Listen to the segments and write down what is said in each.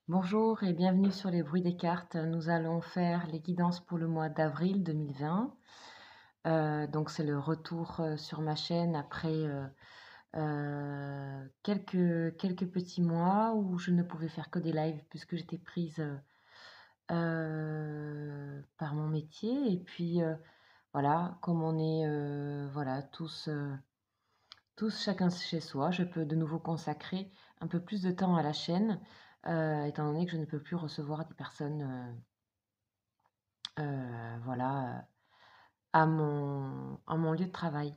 Bonjour et bienvenue sur les bruits des cartes. Nous allons faire les guidances pour le mois d'avril 2020. Donc c'est le retour sur ma chaîne après quelques petits mois où je ne pouvais faire que des lives puisque j'étais prise par mon métier. Et puis voilà, comme on est voilà, tous chacun chez soi, je peux de nouveau consacrer un peu plus de temps à la chaîne, étant donné que je ne peux plus recevoir des personnes voilà, à mon lieu de travail.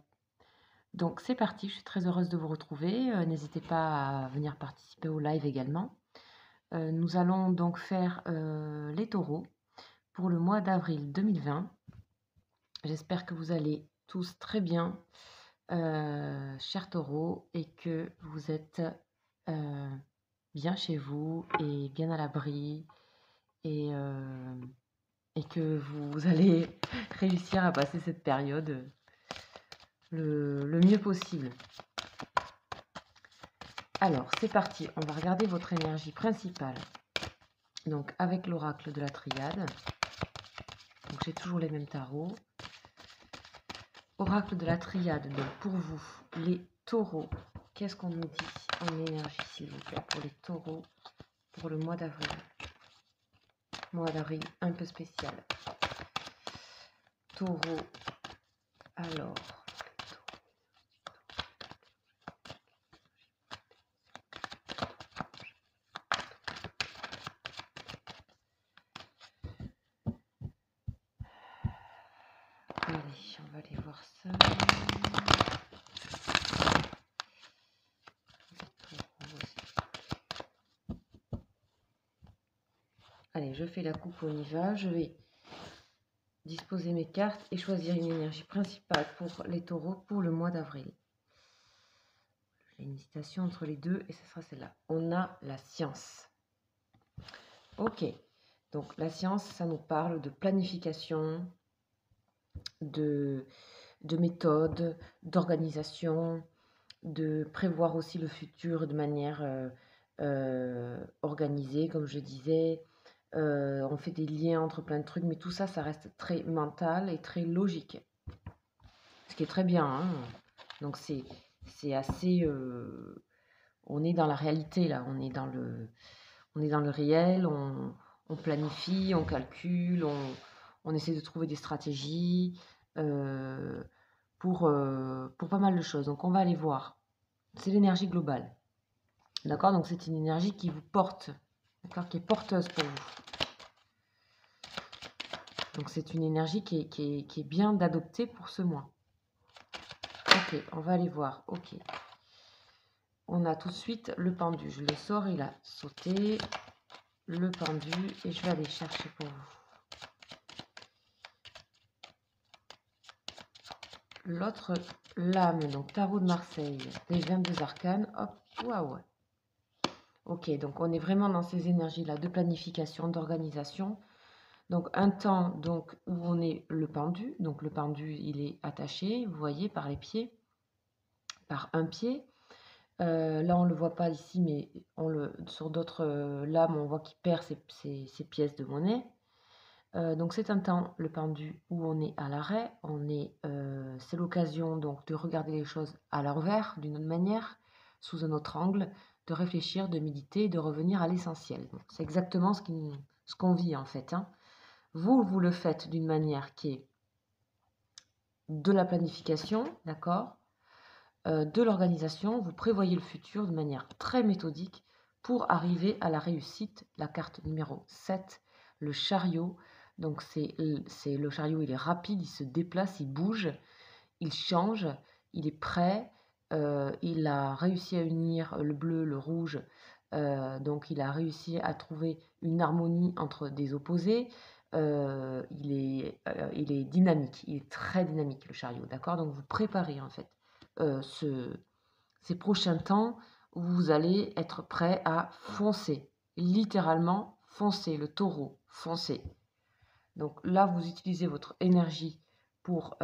Donc c'est parti, je suis très heureuse de vous retrouver. N'hésitez pas à venir participer au live également. Nous allons donc faire les taureaux pour le mois d'avril 2020. J'espère que vous allez tous très bien, chers taureaux, et que vous êtes bien chez vous et bien à l'abri et, et que vous allez réussir à passer cette période le mieux possible. Alors, c'est parti, on va regarder votre énergie principale. Donc, avec l'oracle de la triade. Donc, j'ai toujours les mêmes tarots. Oracle de la triade, donc pour vous, les taureaux. Qu'est-ce qu'on nous dit en énergie, s'il vous plaît, pour les taureaux, pour le mois d'avril? Mois d'avril un peu spécial. Taureau, alors... Allez, on va aller voir ça. Allez, je fais la coupe, on y va. Je vais disposer mes cartes et choisir une énergie principale pour les taureaux pour le mois d'avril. J'ai une hésitation entre les deux et ce sera celle-là. On a la science. Ok, donc la science, ça nous parle de planification, de méthode, d'organisation, de prévoir aussi le futur de manière organisée, comme je disais. On fait des liens entre plein de trucs, mais tout ça, ça reste très mental et très logique. Ce qui est très bien, hein. Donc c'est assez... on est dans la réalité, là. On est dans le réel, on planifie, on calcule, on essaie de trouver des stratégies pour pas mal de choses. Donc on va aller voir. C'est l'énergie globale. D'accord? Donc c'est une énergie qui vous porte, d'accord? Qui est porteuse pour vous. Donc c'est une énergie qui est bien d'adopter pour ce mois. Ok, on va aller voir. Ok. On a tout de suite le pendu. Je le sors, il a sauté. Le pendu et je vais aller chercher pour vous. L'autre lame, donc tarot de Marseille, des 22 arcanes. Hop, waouh. Ok, donc on est vraiment dans ces énergies-là de planification, d'organisation. Donc un temps donc, où on est le pendu. Donc le pendu, il est attaché, vous voyez, par les pieds, par un pied. Là, on ne le voit pas ici, mais sur d'autres lames, on voit qu'il perd ses pièces de monnaie. Donc c'est un temps, le pendu, où on est à l'arrêt, c'est l'occasion donc de regarder les choses à l'envers, d'une autre manière, sous un autre angle, de réfléchir, de méditer, de revenir à l'essentiel. C'est exactement ce qu'on vit en fait, hein. Vous le faites d'une manière qui est de la planification, d'accord, de l'organisation, vous prévoyez le futur de manière très méthodique pour arriver à la réussite. La carte numéro 7, le chariot. Donc c'est le chariot, il est rapide, il se déplace, il bouge, il change, il est prêt. Il a réussi à unir le bleu, le rouge. Donc il a réussi à trouver une harmonie entre des opposés. Il est dynamique, il est très dynamique le chariot, d'accord? Donc vous préparez en fait ces prochains temps où vous allez être prêt à foncer, littéralement foncer, le taureau, foncer. Donc là, vous utilisez votre énergie pour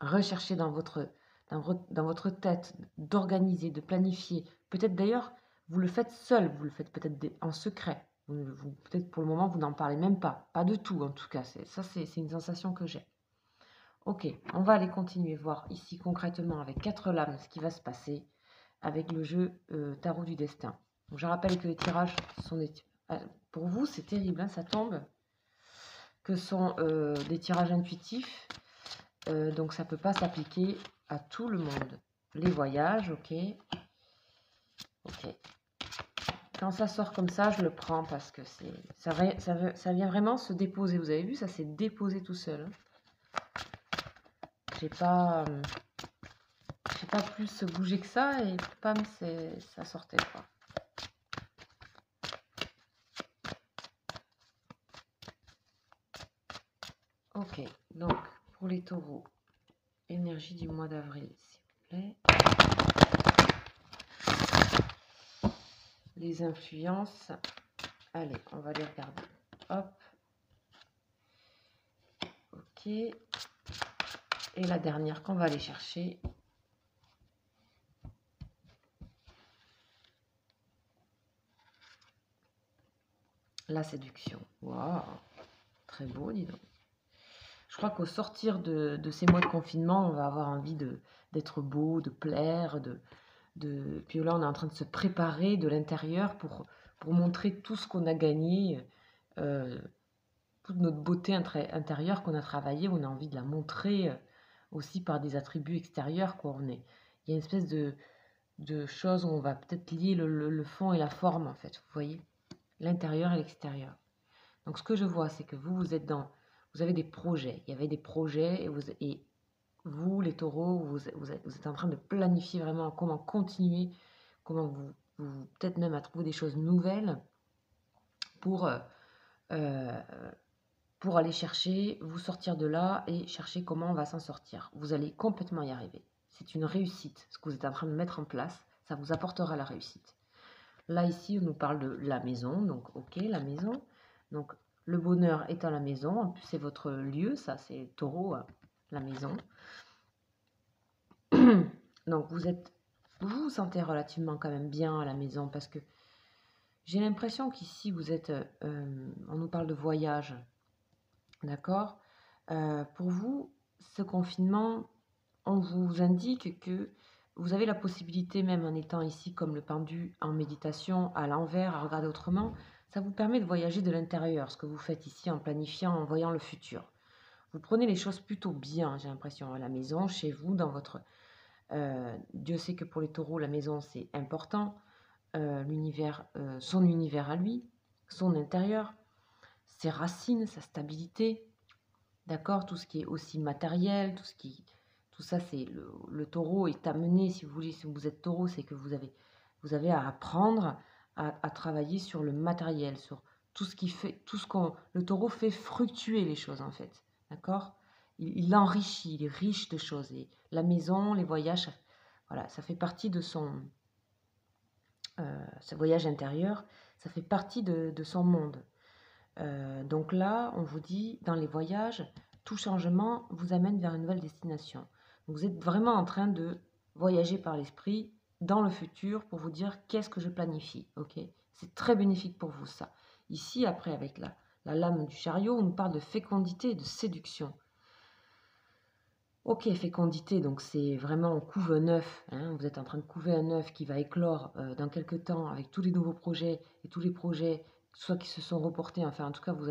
rechercher dans votre tête, d'organiser, de planifier. Peut-être d'ailleurs, vous le faites seul, vous le faites peut-être en secret. Peut-être pour le moment, vous n'en parlez même pas. Pas de tout, en tout cas. Ça, c'est une sensation que j'ai. Ok, on va aller continuer, voir ici concrètement avec 4 lames ce qui va se passer avec le jeu Tarot du Destin. Donc, je rappelle que les tirages sont des... pour vous, c'est terrible, hein, ça tombe, que sont des tirages intuitifs. Donc, ça ne peut pas s'appliquer à tout le monde. Les voyages, ok. Ok. Quand ça sort comme ça, je le prends parce que ça vient vraiment se déposer. Vous avez vu, ça s'est déposé tout seul. J'ai pas plus bougé que ça et pam, ça sortait quoi. Ok, donc pour les taureaux, énergie du mois d'avril, s'il vous plaît. Les influences, allez, on va les regarder. Hop. Ok. Et la dernière qu'on va aller chercher. La séduction. Waouh, très beau, dis donc. Je crois qu'au sortir de ces mois de confinement, on va avoir envie d'être beau, de plaire, puis là, on est en train de se préparer de l'intérieur pour montrer tout ce qu'on a gagné, toute notre beauté intérieure qu'on a travaillée. On a envie de la montrer aussi par des attributs extérieurs, quoi. Il y a une espèce de choses où on va peut-être lier le fond et la forme, en fait. Vous voyez, l'intérieur et l'extérieur. Donc, ce que je vois, c'est que vous avez des projets. Il y avait des projets et vous, les taureaux, vous êtes en train de planifier vraiment comment continuer, comment peut-être même à trouver des choses nouvelles pour aller chercher, vous sortir de là et chercher comment on va s'en sortir. Vous allez complètement y arriver. C'est une réussite. Ce que vous êtes en train de mettre en place, ça vous apportera la réussite. Là, ici, on nous parle de la maison. Donc, ok, la maison. Donc, le bonheur est à la maison. En plus, c'est votre lieu. Ça, c'est taureau, la maison. Donc, vous vous sentez relativement quand même bien à la maison parce que j'ai l'impression qu'ici, vous êtes... on nous parle de voyage. D'accord. Pour vous, ce confinement, on vous indique que vous avez la possibilité, même en étant ici comme le pendu en méditation, à l'envers, à regarder autrement, ça vous permet de voyager de l'intérieur, ce que vous faites ici en planifiant, en voyant le futur. Vous prenez les choses plutôt bien, j'ai l'impression, à la maison, chez vous, dans votre... Dieu sait que pour les taureaux, la maison, c'est important. L'univers, son univers à lui, son intérieur, ses racines, sa stabilité. D'accord, tout ce qui est aussi matériel, tout ça, c'est le taureau est amené, si vous voulez, si vous êtes taureau, c'est que vous avez à apprendre à travailler sur le matériel, sur tout ce qui fait, le taureau fait fructuer les choses en fait, d'accord? Il enrichit, il est riche de choses. Et la maison, les voyages, voilà, ça fait partie de ce voyage intérieur, ça fait partie de son monde. Donc là, on vous dit, dans les voyages, tout changement vous amène vers une nouvelle destination. Vous êtes vraiment en train de voyager par l'esprit dans le futur pour vous dire qu'est-ce que je planifie. Ok, c'est très bénéfique pour vous ça. Ici, après, avec la lame du chariot, on nous parle de fécondité et de séduction. Ok, fécondité, donc c'est vraiment on couve un œuf. Hein, vous êtes en train de couver un œuf qui va éclore dans quelques temps avec tous les nouveaux projets et tous les projets, soit qui se sont reportés. Enfin, en tout cas, vous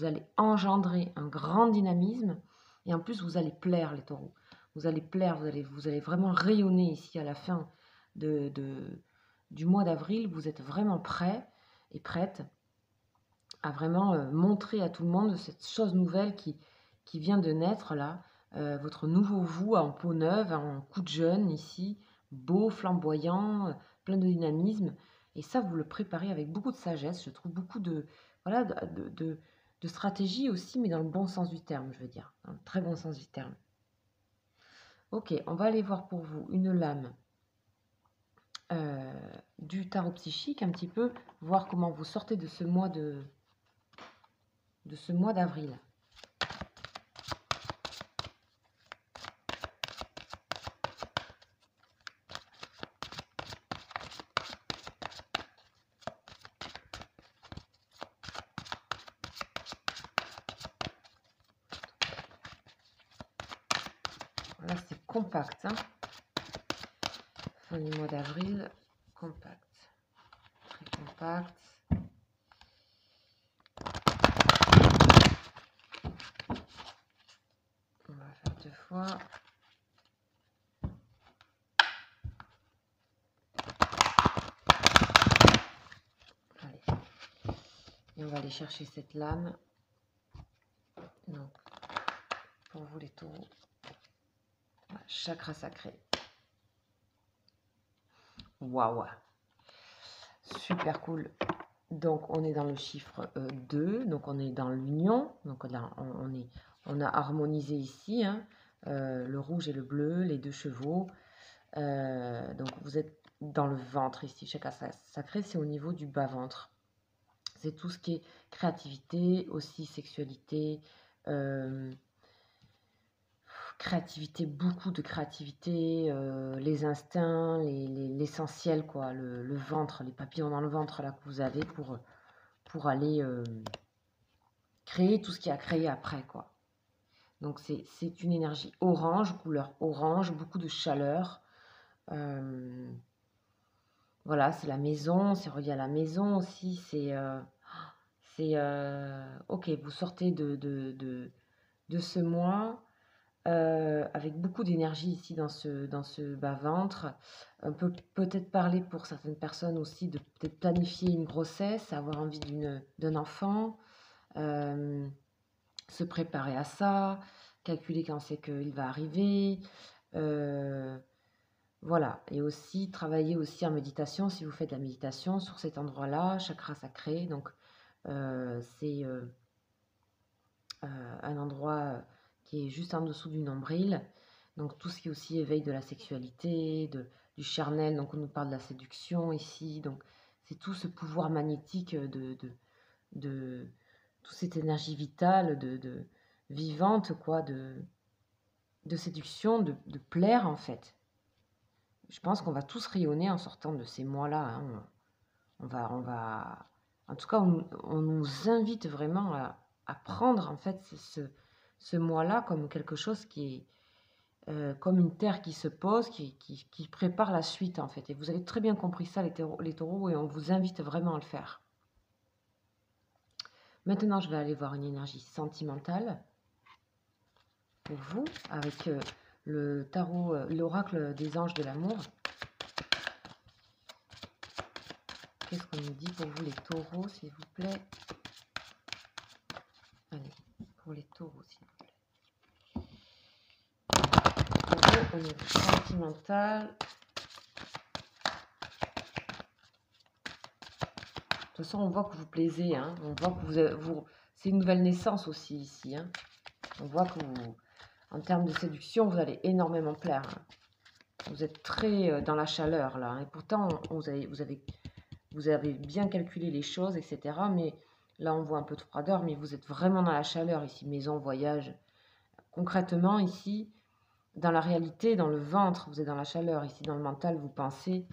allez engendrer un grand dynamisme et en plus, vous allez plaire, les taureaux. Vous allez plaire, vous allez vraiment rayonner ici à la fin du mois d'avril. Vous êtes vraiment prêts et prêtes à vraiment montrer à tout le monde cette chose nouvelle qui vient de naître là. Votre nouveau vous en peau neuve, en coup de jeune ici, beau, flamboyant, plein de dynamisme. Et ça, vous le préparez avec beaucoup de sagesse. Je trouve beaucoup voilà, de stratégie aussi, mais dans le bon sens du terme, je veux dire. Dans le très bon sens du terme. Ok, on va aller voir pour vous une lame du tarot psychique, un petit peu, voir comment vous sortez de ce mois d'avril. compact. Hein. Fin du mois d'avril, compact. Très compact. On va faire 2 fois. Allez. Et on va aller chercher cette lame. Donc, pour vous les taureaux, chakra sacré. Waouh! Super cool. Donc, on est dans le chiffre 2. Donc, on est dans l'union. Donc, là, on a harmonisé ici. Hein, le rouge et le bleu, les 2 chevaux. Donc, vous êtes dans le ventre ici. Chakra sacré, c'est au niveau du bas-ventre. C'est tout ce qui est créativité, aussi sexualité, créativité, beaucoup de créativité, les instincts, l'essentiel, quoi, le ventre, les papillons dans le ventre là que vous avez pour aller créer tout ce qu'il y a à créer après, quoi. Donc c'est une énergie orange, couleur orange, beaucoup de chaleur. Voilà, c'est la maison, c'est relié à la maison aussi, ok, vous sortez de ce mois avec beaucoup d'énergie ici dans ce bas-ventre. On peut peut-être parler pour certaines personnes aussi de peut-être planifier une grossesse, avoir envie d'un enfant, se préparer à ça, calculer quand c'est qu'il va arriver. Voilà, et aussi travailler aussi en méditation, si vous faites de la méditation sur cet endroit-là, chakra sacré. Donc, c'est un endroit qui est juste en dessous du nombril. Donc, tout ce qui est aussi éveil de la sexualité, du charnel. Donc, on nous parle de la séduction ici. Donc, c'est tout ce pouvoir magnétique de toute cette énergie vitale, vivante, quoi, de séduction, de plaire, en fait. Je pense qu'on va tous rayonner en sortant de ces mois-là. Hein. On va, en tout cas, on nous invite vraiment à prendre en fait ce mois-là comme quelque chose qui est comme une terre qui se pose, qui prépare la suite en fait. Et vous avez très bien compris ça, les taureaux, et on vous invite vraiment à le faire. Maintenant, je vais aller voir une énergie sentimentale pour vous avec le tarot, l'oracle des anges de l'amour. Qu'est-ce qu'on nous dit pour vous les taureaux, s'il vous plaît? Allez, pour les taureaux, s'il vous plaît. Taureau au niveau sentimental. De toute façon, on voit que vous plaisez. Hein. On voit que c'est une nouvelle naissance aussi ici. Hein. On voit que en termes de séduction, vous allez énormément plaire. Hein. Vous êtes très dans la chaleur là. Hein. Et pourtant, vous avez bien calculé les choses, etc. Mais là, on voit un peu de froideur, mais vous êtes vraiment dans la chaleur ici. Maison, voyage. Concrètement, ici, dans la réalité, dans le ventre, vous êtes dans la chaleur. Ici, dans le mental, vous pensez.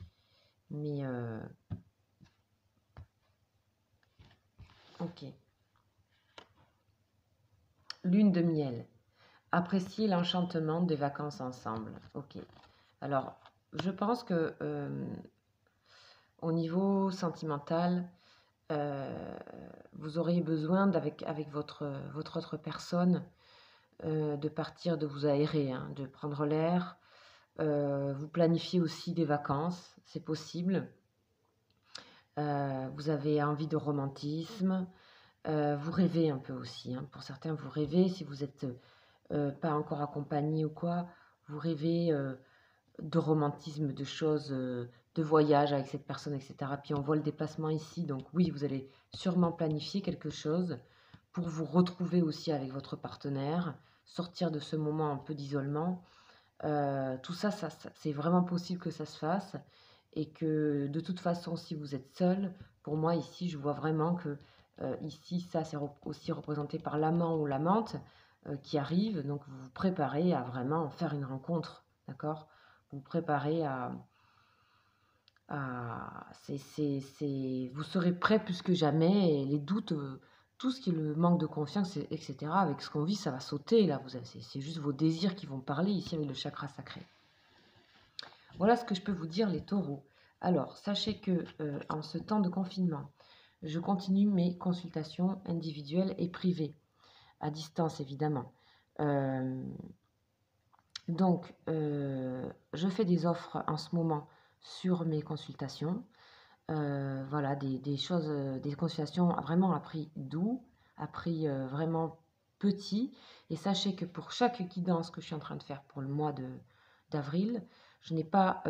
Mais... ok. Lune de miel. Apprécier l'enchantement des vacances ensemble. Ok. Alors, je pense que au niveau sentimental, vous auriez besoin avec votre autre personne de partir, de vous aérer, hein, de prendre l'air. Vous planifiez aussi des vacances, c'est possible. Vous avez envie de romantisme. Vous rêvez un peu aussi. Hein. Pour certains, vous rêvez. Si vous n'êtes pas encore accompagné ou quoi, vous rêvez de romantisme, de choses, de voyage avec cette personne, etc. Puis on voit le déplacement ici. Donc oui, vous allez sûrement planifier quelque chose pour vous retrouver aussi avec votre partenaire, sortir de ce moment un peu d'isolement. Tout ça, c'est vraiment possible que ça se fasse. Et que de toute façon, si vous êtes seul, pour moi ici, je vois vraiment que ici, ça c'est aussi représenté par l'amant ou l'amante qui arrive. Donc vous vous préparez à vraiment faire une rencontre, d'accord? Vous vous préparez vous serez prêt plus que jamais et les doutes tout ce qui est le manque de confiance, etc. Avec ce qu'on vit, ça va sauter là. C'est juste vos désirs qui vont parler ici avec le chakra sacré. Voilà ce que je peux vous dire, les taureaux. Alors, sachez que en ce temps de confinement, je continue mes consultations individuelles et privées, à distance évidemment. Donc, je fais des offres en ce moment sur mes consultations. Voilà, des choses, des consultations vraiment à prix doux, à prix vraiment petit. Et sachez que pour chaque guidance que je suis en train de faire pour le mois d'avril, je n'ai pas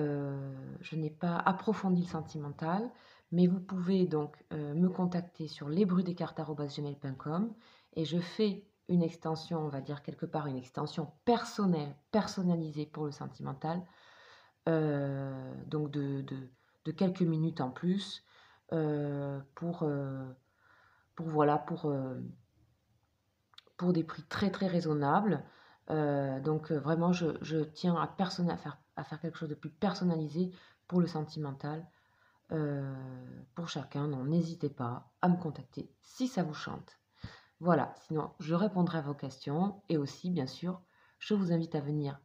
approfondi le sentimental, mais vous pouvez donc me contacter sur lesbrudescartes@gmail.com et je fais une extension, on va dire quelque part une extension personnelle, personnalisée pour le sentimental, donc de quelques minutes en plus, voilà, pour des prix très très raisonnables. Donc vraiment, je tiens à faire quelque chose de plus personnalisé pour le sentimental, pour chacun. Donc n'hésitez pas à me contacter si ça vous chante. Voilà, sinon je répondrai à vos questions et aussi, bien sûr, je vous invite à venir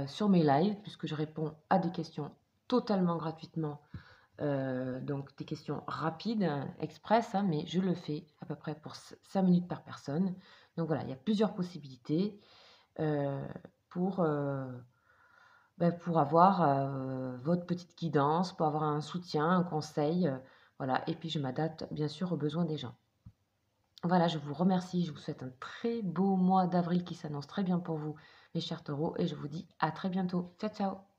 sur mes lives puisque je réponds à des questions totalement gratuitement, donc des questions rapides, hein, express, hein, mais je le fais à peu près pour 5 minutes par personne. Donc voilà, il y a plusieurs possibilités euh, pour, pour avoir votre petite guidance, pour avoir un soutien, un conseil. Voilà, et puis je m'adapte bien sûr aux besoins des gens. Voilà, je vous remercie, je vous souhaite un très beau mois d'avril qui s'annonce très bien pour vous, mes chers taureaux, et je vous dis à très bientôt. Ciao, ciao!